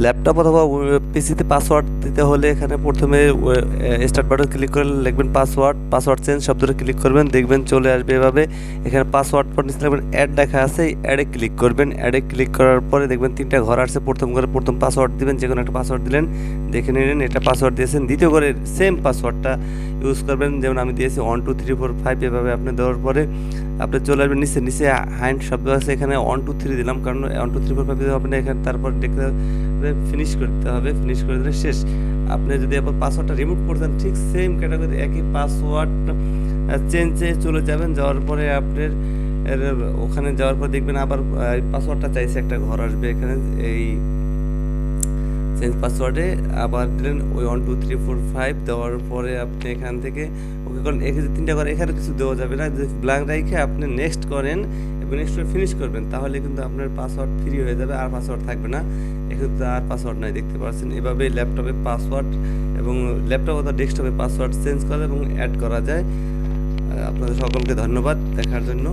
Laptop অথবা পিসিতে password দিতে হলে এখানে প্রথমে স্টার্ট বাটন ক্লিক করে লিখবেন পাসওয়ার্ড চেঞ্জ শব্দটা ক্লিক করবেন, দেখবেন চলে আসবে এভাবে। এখানে পাসওয়ার্ড পর নিচে লিখবেন অ্যাড লেখা আছে, অ্যাডে ক্লিক করবেন। অ্যাডে ক্লিক করার পরে দেখবেন তিনটা ঘর আসছে, প্রথম ঘরে প্রথম পাসওয়ার্ড দিবেন, যে কোনো একটা পাসওয়ার্ড দিলেন, দেখে নিলেন এটা পাসওয়ার্ড দিয়েছেন। দ্বিতীয় ঘরে সেম পাসওয়ার্ডটা ইউজ করবেন, যেমন আমি দিয়েছি 1 2 3 4 5, এভাবে আপনি দেওয়ার পরে আপনি চলে আসবেন নিচে নিচে হাইন্ড শব্দ আছে, এখানে 1 2 3 দিলাম, কারণ 1 2 3 4 5 দিতে হবে না এখানে। তারপর দেখতে ফিনিশ করতে হবে, ফিনিশ করে দিলে শেষ। আপনি যদি আবার পাসওয়ার্ডটা রিমুভ করতেন, ঠিক সেম ক্যাটাগরি একই পাসওয়ার্ড চেঞ্জে চলে যাবেন। যাওয়ার পরে আপনার ওখানে যাওয়ার পর দেখবেন আবার পাসওয়ার্ডটা চাইছে, একটা ঘর আসবে এখানে, এই চেঞ্জ পাসওয়ার্ডে আবার দিলেন ওই 1 2 3 4 5 দেওয়ার পরে আপনি এখান থেকে ওকে করেন। এখানে তিনটা করে এখানে কিছু দেওয়া যাবে না, যদি ব্ল্যাঙ্ক রেখে আপনি নেক্সট করেন এবং নেক্সট করে ফিনিশ করবেন, তাহলে কিন্তু আপনার পাসওয়ার্ড ফ্রি হয়ে যাবে, আর পাসওয়ার্ড থাকবে না। এক্ষেত্রে আর পাসওয়ার্ড নাই, দেখতে পাচ্ছেন। এভাবে ল্যাপটপে পাসওয়ার্ড এবং ল্যাপটপ অথবা ডেস্কটপে পাসওয়ার্ড চেঞ্জ করা এবং অ্যাড করা যায়। আপনাদের সকলকে ধন্যবাদ দেখার জন্য।